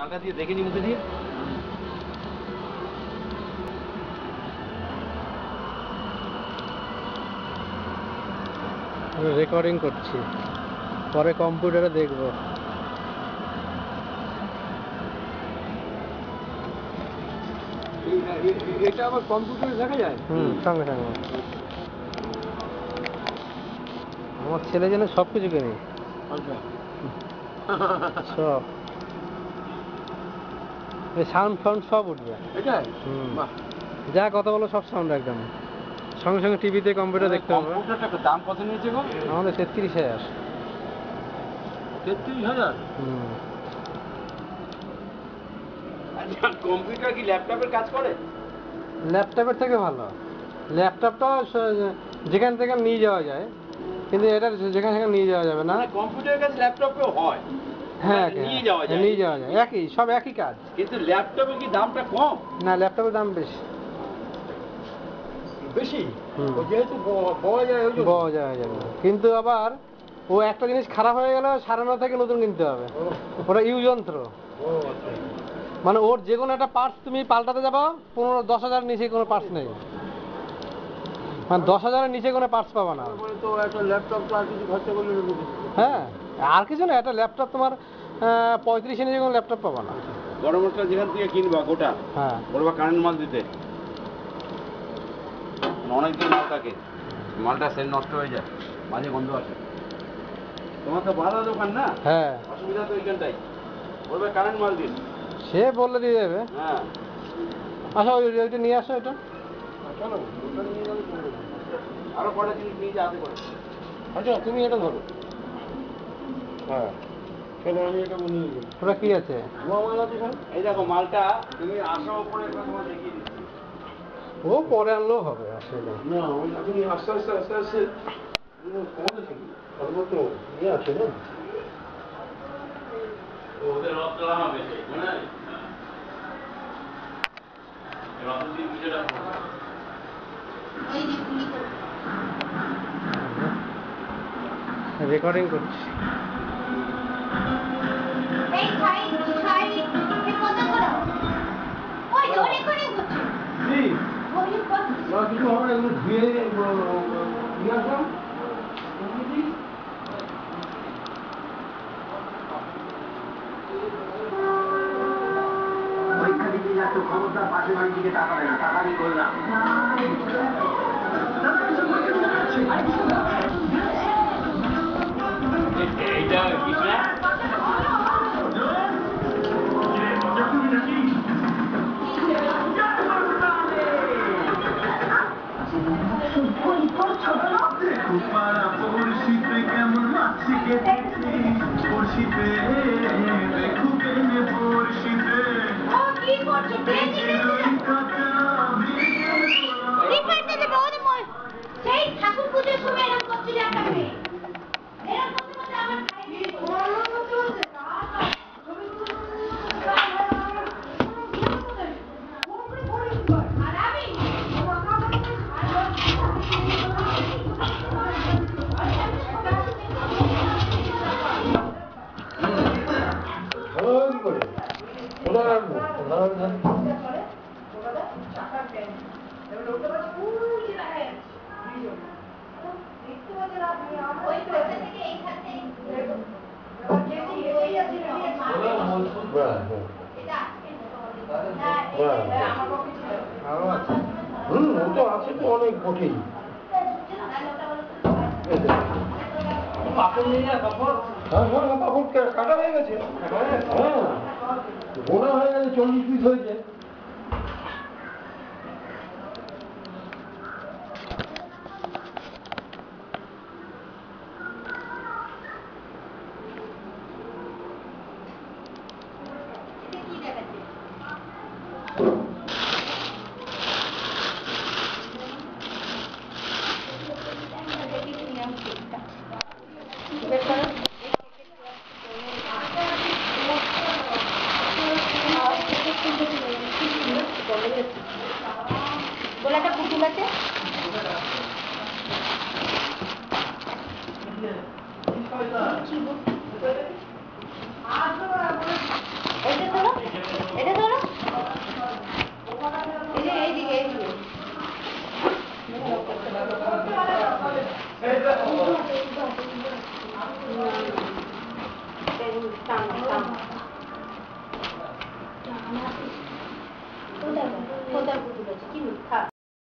চালটা দিয়ে দেখে নি মুখে দিয়ে। রেকর্ডিং করছি, পরে কম্পিউটারে দেখবো। এটা আবার কম্পিউটারে দেখা যায়? সঙ্গে সঙ্গে। আমার ছেলে যেন সব কিছু কেনে, সব সাউন্ড ফাউন্ড সব উঠবে। যা কথা বলো সব সাউন্ড একদম সঙ্গে সঙ্গে টিভিতে কম্পিউটার দেখতে হবে। কম্পিউটারটা দাম কত নিয়েছে গো? আমাদের 33,000। 33,000? আচ্ছা, কম্পিউটার কি ল্যাপটপের কাজ করে? ল্যাপটপের থেকে ভালো। ল্যাপটপটা যেখান থেকে নিয়ে যাওয়া যায়, কিন্তু এটা যেখানে সেখানে নিয়ে যাওয়া যাবে না। কম্পিউটারের কাজ ল্যাপটপেও হয়। হ্যাঁ, নিয়ে যাওয়া যায়। নিয়ে যাওয়া যায়, একই সব একই কাজ। কিন্তু ল্যাপটপে কি দামটা কম? না, ল্যাপটপের দাম বেশি। বেশি? যেহেতু পাওয়া যায় যাবে, কিন্তু আবার ও একটা জিনিস খারাপ হয়ে গেলে সারানো থেকে নতুন কিনতে হবে। ওটা ইউ যন্ত্র, মানে ওর যে কোনো একটা পার্টস তুমি পাল্টাতে যাবো 10,000 নিচে কোনো পার্টস নেই, মানে 10,000-এর নিচে কোনো পার্টস পাবা না। তো একটা ল্যাপটপ তো আর কিছু খরচা করলে হ্যাঁ, আর কিছু না, একটা ল্যাপটপ তোমার 35-এর নিচে কোনো ল্যাপটপ পাবা না। বড় মশলা যেখান থেকে কিনবা গোটা, হ্যাঁ, বলবা কারেন্ট মাল দিতে, অনেকদিন মাল থাকে, মালটা সেল নষ্ট হয়ে যায়, মাঝে বন্ধ আছে। তোমার তো ভালো দোকান না? হ্যাঁ, অসুবিধা তো এইখানটাই, বলবে কারেন্ট মাল দিন। সে বললে দিয়ে দেবে। হ্যাঁ, আচ্ছা, ওইটা নিয়ে আসো। এটা চলো, ওটা নিয়ে যাবে। আরো কটা জিনিস নিয়ে যাবে করে। আচ্ছা, তুমি এটা ধরো। হ্যাঁ, চলো আমি এটা নিয়ে যাবো। ওটা কি আছে? এই দেখো মালটা, তুমি আসো ওপরে তোমার দেখিয়ে দিচ্ছি। ও পরে আনলেও হবে, আসলে না, তুমি আস্তে আস্তে আস্তে আস্তে কমাতে থাকি, সর্বত্র ইয়ে আছে না। ওদের রথ তোলা হবে, মনে হয় রথের দিন পুজোটা রেকর্ডিং করছি। কিছু হবে না, এগুলো ধুয়ে নিয়ে আসলাম। পরীক্ষা দিতে যাচ্ছ, খবরদার পাশের বাড়ির দিকে তাকাবে না, তাকানি করলাম। এইটা কৃষ্ণা কেমন মাছি পড়শিতে পড়শিতে সেই ঠাকুর পুজোর সময় এরকম করছিল একটা মেয়ে, এরকম করতে করতে আমার অনেক কঠিন পাপড় নিয়ে যায়, পাপড় কাটা হয়ে গেছে, হ্যাঁ গোনা হয়ে গেছে, 40 পিস হয়েছে। গোলাটা পুতুল আছে।